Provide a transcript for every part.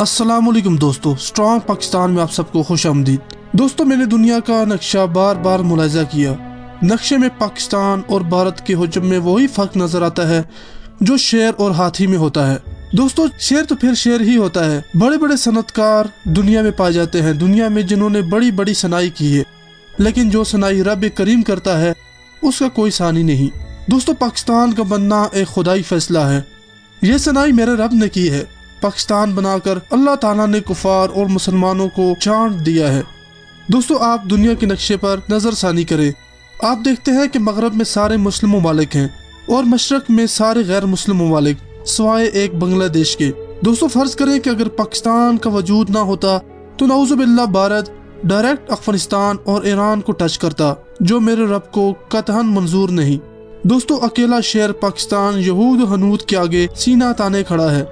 अस्सलाम वालेकुम दोस्तों, स्ट्रॉन्ग पाकिस्तान में आप सबको खुश आमदीद। दोस्तों, मैंने दुनिया का नक्शा बार बार मुलाहिजा किया। नक्शे में पाकिस्तान और भारत के हुजूम में वही फ़र्क नज़र आता है जो शेर और हाथी में होता है। दोस्तों, शेर तो फिर शेर ही होता है। बड़े बड़े सनतकार दुनिया में पाए जाते हैं, दुनिया में जिन्होंने बड़ी बड़ी सनाई की है, लेकिन जो सनाई रब करीम करता है उसका कोई सानी नहीं। दोस्तों, पाकिस्तान का बनना एक खुदाई फैसला है। ये सनाई मेरे रब ने की है। पाकिस्तान बनाकर अल्लाह ताला ने कुफार और मुसलमानों को चांट दिया है। दोस्तों, आप दुनिया के नक्शे पर नज़रसानी करें। आप देखते हैं कि मगरब में सारे मुस्लिम ममालिक हैं और मशरक में सारे गैर मुस्लिम ममालिक सिवाय एक बांग्लादेश के। दोस्तों, फ़र्ज़ करें कि अगर पाकिस्तान का वजूद ना होता तो नाउज़ुबिल्लाह भारत डायरेक्ट अफगानिस्तान और ईरान को टच करता, जो मेरे रब को कतहन मंजूर नहीं। दोस्तों, अकेला शेर पाकिस्तान यहूद हनूद के आगे सीना ताने खड़ा है।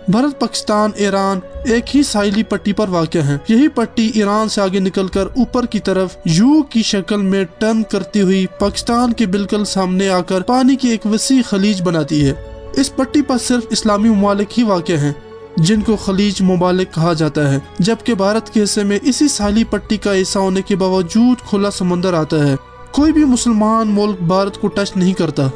भारत, पाकिस्तान, ईरान एक ही साहिली पट्टी पर वाक़ है। यही पट्टी ईरान से आगे निकलकर ऊपर की तरफ यू की शक्ल में टर्न करती हुई पाकिस्तान के बिल्कुल सामने आकर पानी की एक वसी खलीज बनाती है। इस पट्टी पर सिर्फ इस्लामी ममालिक ही वाक़ हैं जिनको खलीज ममालिक कहा जाता है, जबकि भारत के हिस्से में इसी साहिली पट्टी का हिस्सा होने के बावजूद खुला समंदर आता है। कोई भी मुसलमान मुल्क भारत को टच नहीं करता।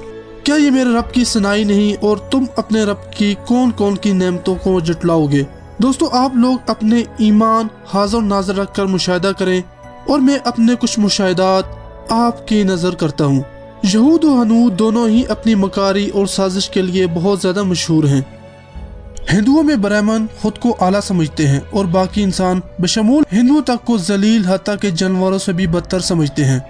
क्या ये मेरे रब की सनाई नहीं? और तुम अपने रब की कौन कौन की नेमतों को जटलाओगे? दोस्तों, आप लोग अपने ईमान हाज़िर नाज़िर रख कर मुशाहिदा करें और मैं अपने कुछ मुशाहिदात आपकी नज़र करता हूँ। यहूद और हनूद दोनों ही अपनी मकारी और साजिश के लिए बहुत ज़्यादा मशहूर हैं। हिंदुओं में ब्राह्मण खुद को आला समझते हैं और बाकी इंसान बशमूल हिंदुओं तक को जलील, हत्ता के जानवरों से भी बदतर समझते हैं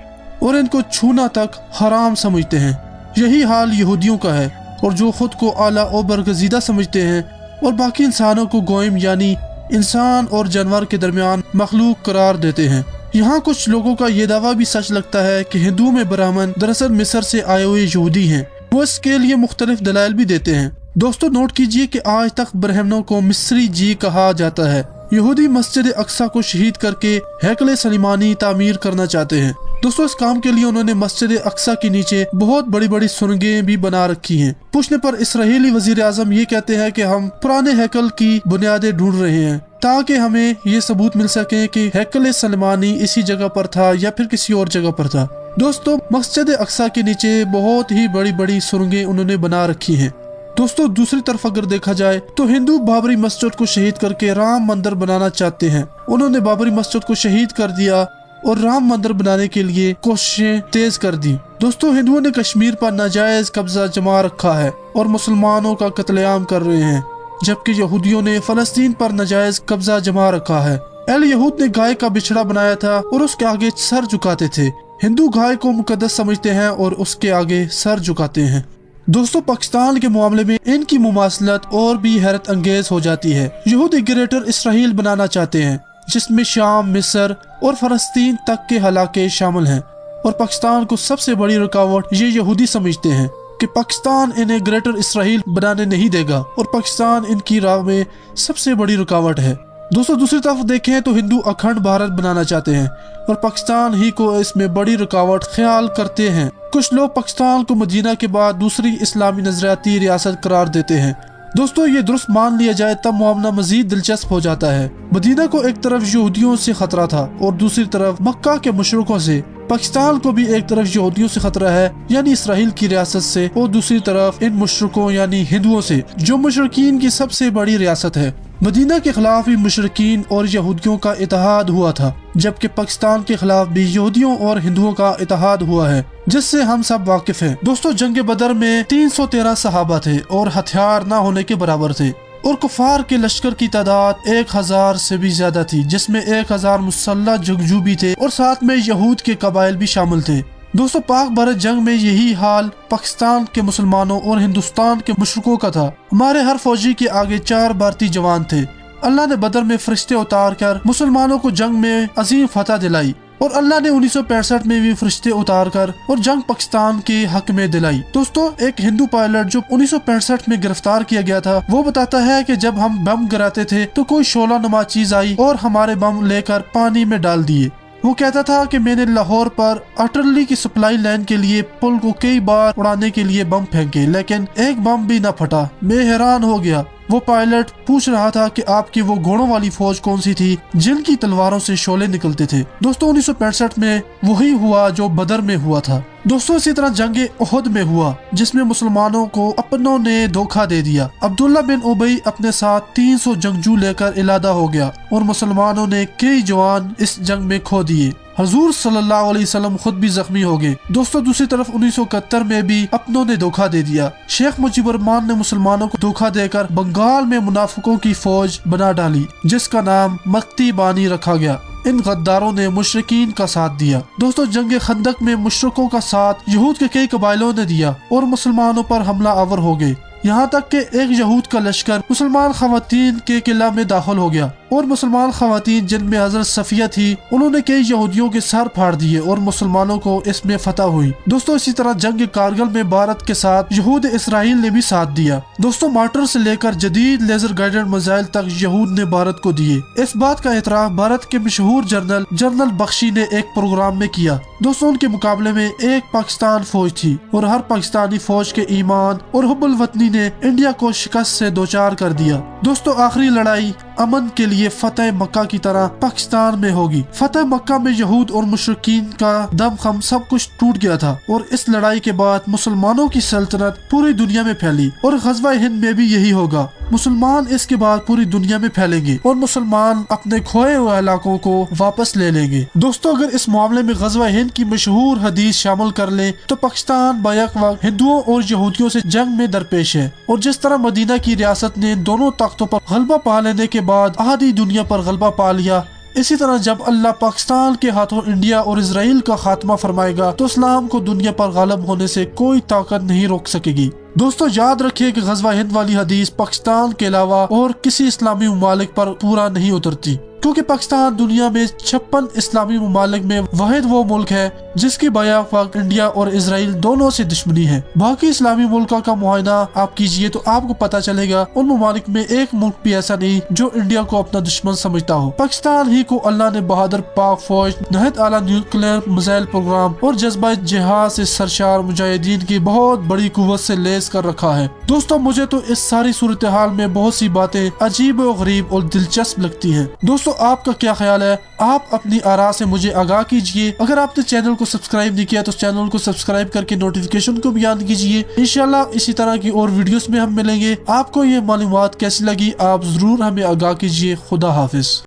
और इनको छूना तक हराम समझते हैं। यही हाल यहूदियों का है, और जो खुद को आला और बरगजीदा समझते हैं और बाकी इंसानों को गोइम यानी इंसान और जानवर के दरमियान मखलूक करार देते हैं। यहाँ कुछ लोगों का ये दावा भी सच लगता है कि हिंदुओं में ब्राह्मण दरअसल मिस्र से आए हुए यहूदी हैं। वो इसके लिए मुख्तलिफ दलाइल भी देते हैं। दोस्तों, नोट कीजिए कि आज तक ब्राह्मणों को मिस्री जी कहा जाता है। यहूदी मस्जिद अक्सा को शहीद करके हैकल सलीमानी तामीर करना चाहते हैं। दोस्तों, इस काम के लिए उन्होंने मस्जिद अक्सा के नीचे बहुत बड़ी बड़ी सुरंगें भी बना रखी हैं। पूछने पर इसराइली वजीर आजम ये कहते हैं कि हम पुराने हैकल की बुनियादें ढूंढ रहे हैं ताकि हमें ये सबूत मिल सके कि हैकल सलीमानी इसी जगह पर था या फिर किसी और जगह पर था। दोस्तों, मस्जिद अक्सा के नीचे बहुत ही बड़ी बड़ी सुरंगें उन्होंने बना रखी हैं। दोस्तों, दूसरी तरफ अगर देखा जाए तो हिंदू बाबरी मस्जिद को शहीद करके राम मंदिर बनाना चाहते हैं। उन्होंने बाबरी मस्जिद को शहीद कर दिया और राम मंदिर बनाने के लिए कोशिशें तेज कर दी। दोस्तों, हिंदुओं ने कश्मीर पर नाजायज कब्जा जमा रखा है और मुसलमानों का कत्लेआम कर रहे हैं, जबकि यहूदियों ने फलस्तीन पर नाजायज कब्जा जमा रखा है। अहले यहूद ने गाय का बिछड़ा बनाया था और उसके आगे सर झुकाते थे। हिंदू गाय को मुकद्दस समझते हैं और उसके आगे सर झुकाते हैं। दोस्तों, पाकिस्तान के मामले में इनकी मुमासलत और भी हैरत अंगेज हो जाती है। यहूदी ग्रेटर इसराइल बनाना चाहते हैं जिसमें शाम, मिस्र और फलस्तीन तक के इलाके शामिल हैं, और पाकिस्तान को सबसे बड़ी रुकावट ये यहूदी समझते हैं कि पाकिस्तान इन्हें ग्रेटर इसराइल बनाने नहीं देगा और पाकिस्तान इनकी राह में सबसे बड़ी रुकावट है। दोस्तों, दूसरी तरफ देखें तो हिंदू अखंड भारत बनाना चाहते हैं और पाकिस्तान ही को इसमें बड़ी रुकावट ख्याल करते हैं। कुछ लोग पाकिस्तान को मदीना के बाद दूसरी इस्लामी नजरियाती रियासत करार देते हैं। दोस्तों, ये दुरुस्त मान लिया जाए तब मामला मजीद दिलचस्प हो जाता है। मदीना को एक तरफ यहूदियों से खतरा था और दूसरी तरफ मक्का के मुशरिकों से। पाकिस्तान को भी एक तरफ यहूदियों से खतरा है यानी इसराइल की रियासत से, और दूसरी तरफ इन मुशरिकों यानी हिंदुओं से, जो मुशरिकीन की सबसे बड़ी रियासत है। मदीना के खिलाफ भी मुशरिकीन और यहूदियों का इत्तेहाद हुआ था, जबकि पाकिस्तान के खिलाफ भी यहूदियों और हिंदुओं का इत्तेहाद हुआ है, जिससे हम सब वाकिफ हैं। दोस्तों, जंग बदर में 313 सहाबा थे और हथियार न होने के बराबर थे, और कुफार के लश्कर की तादाद 1000 से भी ज्यादा थी, जिसमें 1000 मुसल्लह जंगजू भी थे और साथ में यहूद के कबाइल भी शामिल थे। दोस्तों, पाक भारत जंग में यही हाल पाकिस्तान के मुसलमानों और हिंदुस्तान के मुशरिकों का था। हमारे हर फौजी के आगे 4 भारतीय जवान थे। अल्लाह ने बदर में फरिश्ते उतार कर मुसलमानों को जंग में अजीम फतह दिलाई, और अल्लाह ने 1965 में भी फरिश्ते उतार कर और जंग पाकिस्तान के हक में दिलाई। दोस्तों, एक हिंदू पायलट जो 1965 में गिरफ्तार किया गया था, वो बताता है कि जब हम बम गिराते थे तो कोई शोला नुमा चीज आई और हमारे बम लेकर पानी में डाल दिए। वो कहता था कि मैंने लाहौर पर अटरली की सप्लाई लाइन के लिए पुल को कई बार उड़ाने के लिए बम फेंके, लेकिन एक बम भी न फटा। मैं हैरान हो गया। وہ پائلٹ پوچھ رہا تھا کہ آپ کی وہ گھوڑوں والی فوج کون سی تھی جن کی تلواروں سے شعلے نکلتے تھے۔ دوستو 1965 میں وہی ہوا جو بدر میں ہوا تھا۔ دوستو اسی طرح جنگ احد میں ہوا جس میں مسلمانوں کو اپنوں نے دھوکہ دے دیا۔ عبداللہ بن ابی اپنے ساتھ 300 جنگجو لے کر علادہ ہو گیا اور مسلمانوں نے کئی جوان اس جنگ میں کھو دیے۔ حضور صلی اللہ علیہ وسلم خود بھی زخمی ہو گئے۔ دوستو دوسری طرف 1971 میں بھی اپنوں نے دھوکہ دے دیا۔ شیخ مجیب الرحمان نے مسلمانوں کو دھوکہ دے کر بنگال میں منافقوں کی فوج بنا ڈالی جس کا نام مکتی بانی رکھا گیا۔ ان غداروں نے مشرکین کا ساتھ دیا۔ دوستو جنگ خندق میں مشرکوں کا ساتھ یہود کے کئی قبائلوں نے دیا اور مسلمانوں پر حملہ آور ہو گئے، یہاں تک کہ ایک یہود کا لشکر مسلمان خواتین کے قلعہ میں داخل ہو گیا اور مسلمان خواتین جن میں حضرت صفیہ تھی انہوں نے کئی یہودیوں کے سر پھاڑ دیے اور مسلمانوں کو اس میں فتح ہوئی۔ دوستو اسی طرح جنگ کارگل میں بھارت کے ساتھ یہود اسرائیل نے بھی ساتھ دیا۔ دوستو مارٹر سے لے کر جدید لیزر گائیڈڈ میزائل تک یہود نے بھارت کو دیے۔ اس بات کا اعتراف بھارت کے مشہور جنرل بخشی نے ایک پروگرام میں کیا۔ دوستو ان کے مقابلے میں ایک پاکستان فوج تھی اور ہر پاکستانی فوج کے ایمان اور حب الوطنی نے انڈیا کو شکست سے دوچار کر دیا۔ دوستو آخری لڑائی امن کے لیے فتح مکہ کی طرح پاکستان میں ہوگی۔ فتح مکہ میں یہود اور مشرکین کا دم خم سب کچھ ٹوٹ گیا تھا اور اس لڑائی کے بعد مسلمانوں کی سلطنت پوری دنیا میں پھیلی اور غزوہ ہند میں بھی یہی ہوگا۔ مسلمان اس کے بعد پوری دنیا میں پھیلیں گے اور مسلمان اپنے کھوئے ہوئے علاقوں کو واپس لے لیں گے۔ دوستو اگر اس معاملے میں غزوہ ہند کی مشہور حدیث شامل کر لیں تو پاکستان بیک وقت ہندوؤں اور یہودیوں سے جنگ میں درپیش ہے، اور جس طرح مدینہ کی ریاست نے دونوں طاقتوں پر غلبہ پا لینے کے بعد آدھی دنیا پر غلبہ پا لیا، اسی طرح جب اللہ پاکستان کے ہاتھوں انڈیا اور اسرائیل کا خاتمہ فرمائے گا تو اسلام کو دنیا پر غالب ہونے سے کوئی طاقت نہیں روک سکے گی۔ دوستو یاد رکھیے کہ غزوہ ہند والی حدیث پاکستان کے علاوہ اور کسی اسلامی ممالک پر پورا نہیں اترتی، کیونکہ پاکستان دنیا میں 56 اسلامی ممالک میں واحد وہ ملک ہے جس کی بیک وقت انڈیا اور اسرائیل دونوں سے دشمنی ہے۔ باقی اسلامی ملکوں کا معائنہ آپ کیجئے تو آپ کو پتا چلے گا ان ممالک میں ایک ملک بھی ایسا نہیں جو انڈیا کو اپنا دشمن سمجھتا ہو۔ پاکستان ہی کو اللہ نے بہادر پاک فوج، نہایت اعلیٰ نیوکلیئر میزائل پروگرام اور جذبہ جہاد سے سرشار مجاہدین کی بہت بڑی قوت سے لیس کر رکھا ہے۔ دوستو مجھے تو اس ساری صورتحال میں بہت سی باتیں عجیب و غریب اور دلچسپ لگتی ہیں۔ دوستو آپ کا کیا خیال ہے؟ آپ اپنی آراء سے مجھے آگاہ کیجئے۔ اگر آپ نے چینل کو سبسکرائب نہیں کیا تو چینل کو سبسکرائب کر کے نوٹیفیکیشن کو بھی آن کیجئے۔ انشاءاللہ اسی طرح کی اور ویڈیوز میں ہم ملیں گے۔ آپ کو یہ معلومات کیسی لگی آپ ضرور ہمیں آگاہ کیجئے۔ خدا حافظ۔